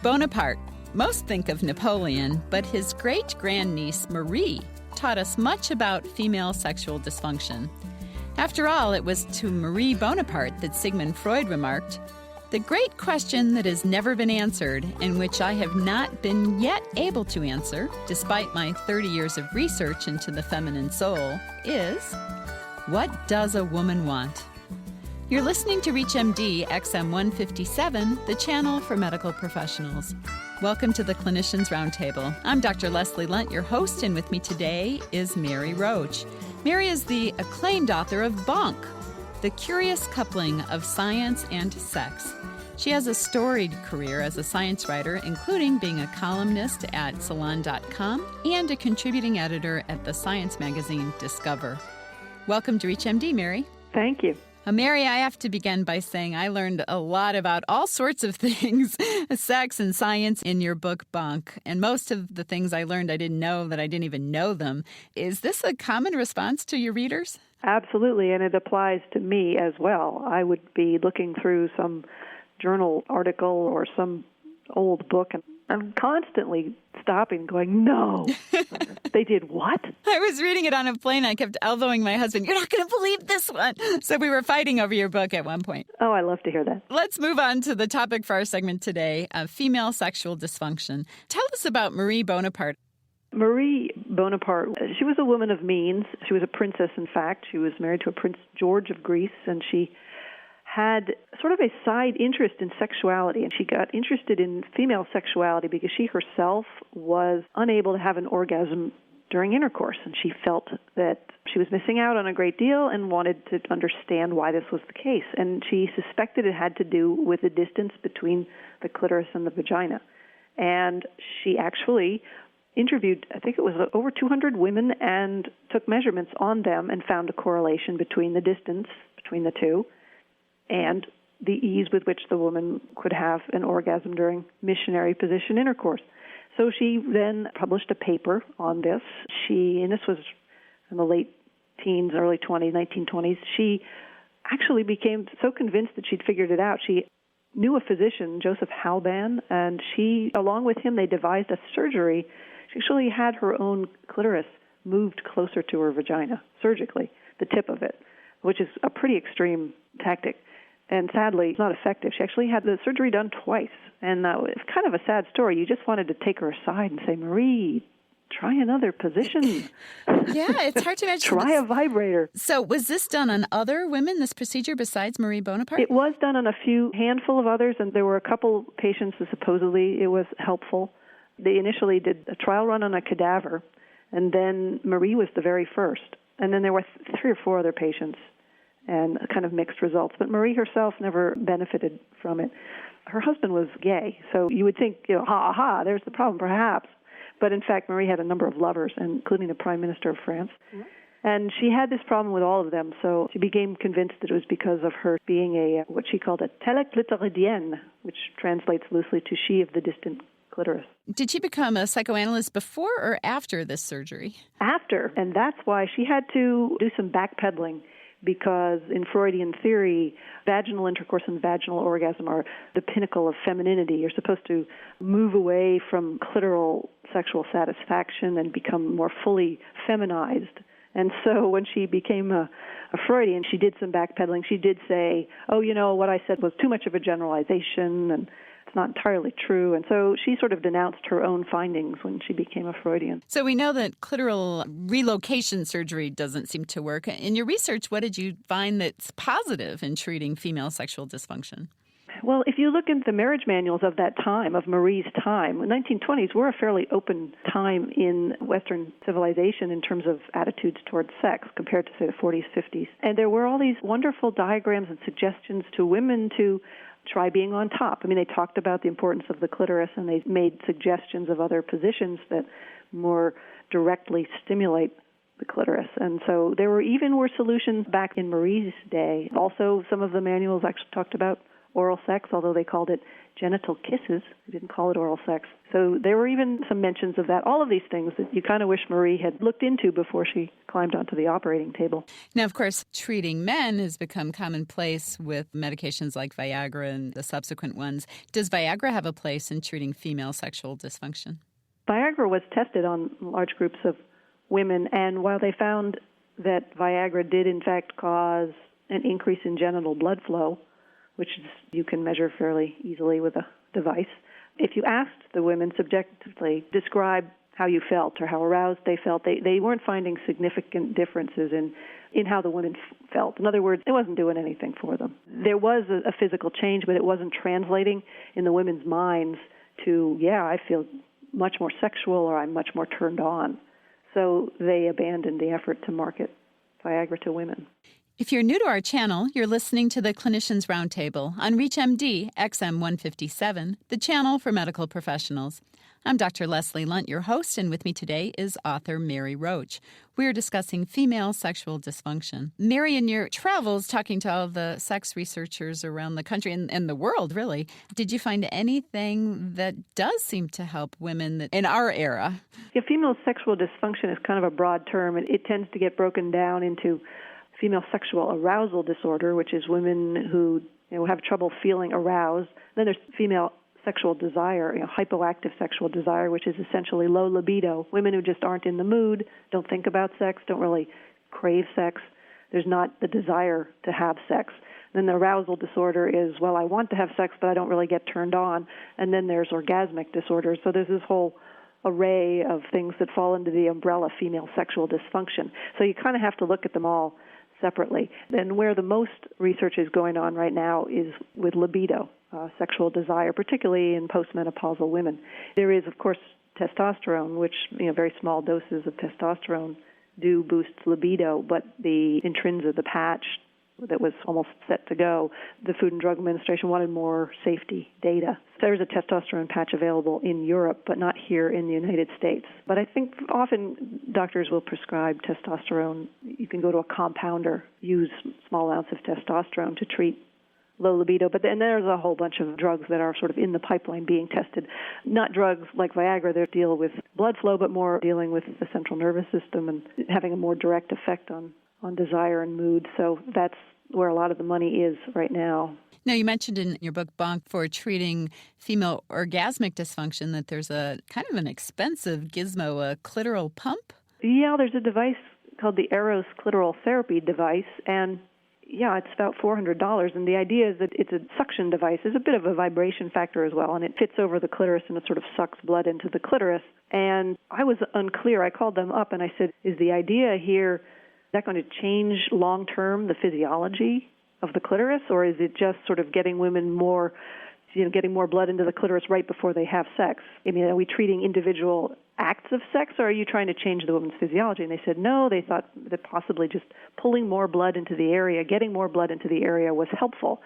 Bonaparte. Most think of Napoleon, but his great-grandniece Marie taught us much about female sexual dysfunction. After all, it was to Marie Bonaparte that Sigmund Freud remarked, "The great question that has never been answered, and which I have not been yet able to answer, despite my 30 years of research into the feminine soul, is, what does a woman want?" You're listening to ReachMD XM 157, the channel for medical professionals. Welcome to the Clinicians Roundtable. I'm Dr. Leslie Lundt, your host, and with me today is Mary Roach. Mary is the acclaimed author of Bonk, The Curious Coupling of Science and Sex. She has a storied career as a science writer, including being a columnist at Salon.com and a contributing editor at the science magazine Discover. Welcome to ReachMD, Mary. Thank you. Mary, I have to begin by saying I learned a lot about all sorts of things, sex and science, in your book, Bonk. And most of the things I learned, I didn't know that I didn't even know them. Is this a common response to your readers? Absolutely, and it applies to me as well. I would be looking through some journal article or some old book, and I'm constantly stopping, going, no, they did what? I was reading it on a plane. I kept elbowing my husband, "You're not going to believe this one." So we were fighting over your book at one point. Oh, I love to hear that. Let's move on to the topic for our segment today, female sexual dysfunction. Tell us about Marie Bonaparte. Marie Bonaparte, she was a woman of means. She was a princess, in fact. She was married to a Prince George of Greece, and she had sort of a side interest in sexuality, and she got interested in female sexuality because she herself was unable to have an orgasm during intercourse, and she felt that she was missing out on a great deal and wanted to understand why this was the case. And she suspected it had to do with the distance between the clitoris and the vagina. And she actually interviewed, I think it was over 200 women, and took measurements on them and found a correlation between the distance between the two and the ease with which the woman could have an orgasm during missionary position intercourse. So she then published a paper on this. And this was in the late teens, early 1920s. She actually became so convinced that she'd figured it out. She knew a physician, Joseph Halban, and she, along with him, they devised a surgery. She actually had her own clitoris moved closer to her vagina, surgically, the tip of it, which is a pretty extreme tactic. And sadly, it's not effective. She actually had the surgery done twice. And it's kind of a sad story. You just wanted to take her aside and say, "Marie, try another position." Yeah, it's hard to imagine. Try a vibrator. So was this done on other women, this procedure, besides Marie Bonaparte? It was done on a handful of others, and there were a couple patients who supposedly it was helpful. They initially did a trial run on a cadaver, and then Marie was the very first. And then there were 3 or 4 other patients, and kind of mixed results. But Marie herself never benefited from it. Her husband was gay, so you would think, there's the problem, perhaps. But in fact, Marie had a number of lovers, including the Prime Minister of France. Mm-hmm. And she had this problem with all of them, so she became convinced that it was because of her being what she called a teleclitoridienne, which translates loosely to she of the distant clitoris. Did she become a psychoanalyst before or after this surgery? After, and that's why she had to do some backpedaling, because in Freudian theory, vaginal intercourse and vaginal orgasm are the pinnacle of femininity. You're supposed to move away from clitoral sexual satisfaction and become more fully feminized. And so when she became a Freudian, she did some backpedaling. She did say, what I said was too much of a generalization, and it's not entirely true. And so she sort of denounced her own findings when she became a Freudian. So we know that clitoral relocation surgery doesn't seem to work. In your research, what did you find that's positive in treating female sexual dysfunction? Well, if you look into the marriage manuals of that time, of Marie's time, the 1920s were a fairly open time in Western civilization in terms of attitudes towards sex compared to, say, the 40s, 50s. And there were all these wonderful diagrams and suggestions to women to try being on top. I mean, they talked about the importance of the clitoris, and they made suggestions of other positions that more directly stimulate the clitoris. And so there were solutions back in Marie's day. Also, some of the manuals actually talked about oral sex, although they called it genital kisses. They didn't call it oral sex. So there were even some mentions of that. All of these things that you kind of wish Marie had looked into before she climbed onto the operating table. Now, of course, treating men has become commonplace with medications like Viagra and the subsequent ones. Does Viagra have a place in treating female sexual dysfunction? Viagra was tested on large groups of women, and while they found that Viagra did in fact cause an increase in genital blood flow, which you can measure fairly easily with a device, if you asked the women subjectively describe how you felt or how aroused they felt, they weren't finding significant differences in how the women felt. In other words, it wasn't doing anything for them. There was a physical change, but it wasn't translating in the women's minds to, yeah, I feel much more sexual or I'm much more turned on. So they abandoned the effort to market Viagra to women. If you're new to our channel, you're listening to the Clinicians Roundtable on ReachMD XM 157, the channel for medical professionals. I'm Dr. Leslie Lundt, your host, and with me today is author Mary Roach. We're discussing female sexual dysfunction. Mary, in your travels, talking to all the sex researchers around the country and the world, really, did you find anything that does seem to help women in our era? Yeah, female sexual dysfunction is kind of a broad term, and it tends to get broken down into female sexual arousal disorder, which is women who have trouble feeling aroused. Then there's female sexual desire, hypoactive sexual desire, which is essentially low libido. Women who just aren't in the mood, don't think about sex, don't really crave sex. There's not the desire to have sex. Then the arousal disorder is, well, I want to have sex, but I don't really get turned on. And then there's orgasmic disorder. So there's this whole array of things that fall into the umbrella female sexual dysfunction. So you kind of have to look at them all separately. And where the most research is going on right now is with libido, sexual desire, particularly in postmenopausal women. There is, of course, testosterone, which, very small doses of testosterone do boost libido, but the Intrinsa, the patch that was almost set to go, the Food and Drug Administration wanted more safety data. So there's a testosterone patch available in Europe, but not here in the United States. But I think often doctors will prescribe testosterone. You can go to a compounder, use small amounts of testosterone to treat low libido. But then there's a whole bunch of drugs that are sort of in the pipeline being tested. Not drugs like Viagra that deal with blood flow, but more dealing with the central nervous system and having a more direct effect on desire and mood. So that's where a lot of the money is right now. Now, you mentioned in your book, Bonk, for treating female orgasmic dysfunction that there's a kind of an expensive gizmo, a clitoral pump? Yeah, there's a device called the Eros clitoral therapy device, and yeah, it's about $400. And the idea is that it's a suction device. There's a bit of a vibration factor as well, and it fits over the clitoris and it sort of sucks blood into the clitoris. And I was unclear. I called them up and I said, is the idea here that going to change long-term the physiology of the clitoris, or is it just sort of getting women more, getting more blood into the clitoris right before they have sex? I mean, are we treating individual acts of sex, or are you trying to change the woman's physiology? And they said, no, they thought that possibly just pulling more blood into the area, getting more blood into the area was helpful,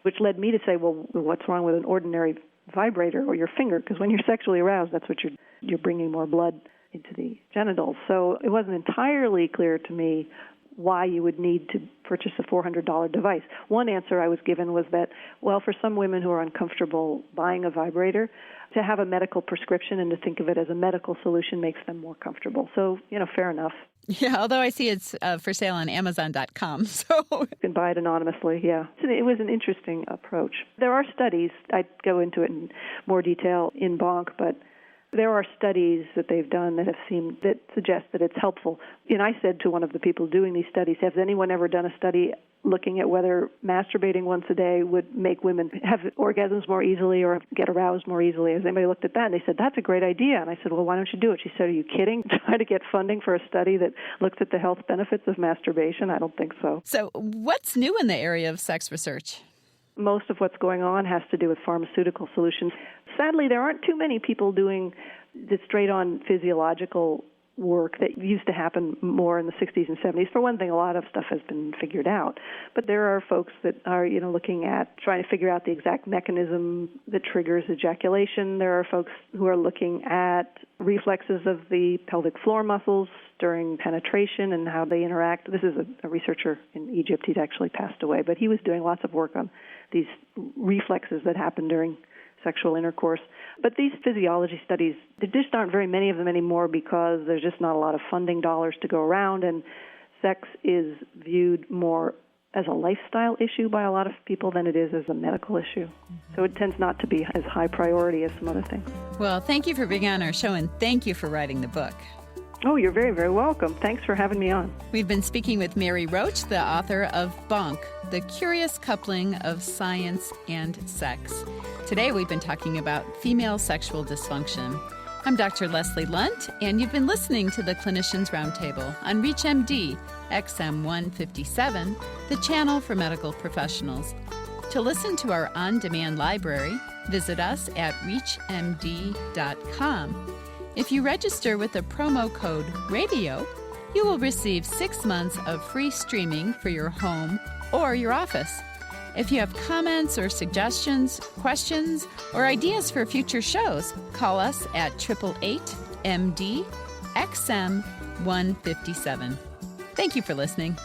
which led me to say, well, what's wrong with an ordinary vibrator or your finger? Because when you're sexually aroused, that's what you're bringing more blood into the genitals. So it wasn't entirely clear to me why you would need to purchase a $400 device. One answer I was given was that, well, for some women who are uncomfortable buying a vibrator, to have a medical prescription and to think of it as a medical solution makes them more comfortable. So, fair enough. Yeah, although I see it's for sale on Amazon.com. So you can buy it anonymously, yeah. It was an interesting approach. There are studies, I'd go into it in more detail in Bonk, but there are studies that they've done that suggest that it's helpful. And I said to one of the people doing these studies, has anyone ever done a study looking at whether masturbating once a day would make women have orgasms more easily or get aroused more easily? Has anybody looked at that? And they said, that's a great idea. And I said, well, why don't you do it? She said, are you kidding? Try to get funding for a study that looks at the health benefits of masturbation? I don't think so. So what's new in the area of sex research? Most of what's going on has to do with pharmaceutical solutions. Sadly, there aren't too many people doing the straight-on physiological work that used to happen more in the 60s and 70s. For one thing, a lot of stuff has been figured out. But there are folks that are, looking at trying to figure out the exact mechanism that triggers ejaculation. There are folks who are looking at reflexes of the pelvic floor muscles during penetration and how they interact. This is a researcher in Egypt. He'd actually passed away, but he was doing lots of work on these reflexes that happen during sexual intercourse. But these physiology studies, there just aren't very many of them anymore because there's just not a lot of funding dollars to go around, and sex is viewed more as a lifestyle issue by a lot of people than it is as a medical issue. Mm-hmm. So it tends not to be as high priority as some other things. Well, thank you for being on our show, and thank you for writing the book. Oh, you're very, very welcome. Thanks for having me on. We've been speaking with Mary Roach, the author of Bonk, The Curious Coupling of Science and Sex. Today we've been talking about female sexual dysfunction. I'm Dr. Leslie Lundt, and you've been listening to the Clinicians Roundtable on ReachMD XM 157, the channel for medical professionals. To listen to our on-demand library, visit us at reachmd.com. If you register with the promo code RADIO, you will receive 6 months of free streaming for your home or your office. If you have comments or suggestions, questions, or ideas for future shows, call us at 888-MD XM 157. Thank you for listening.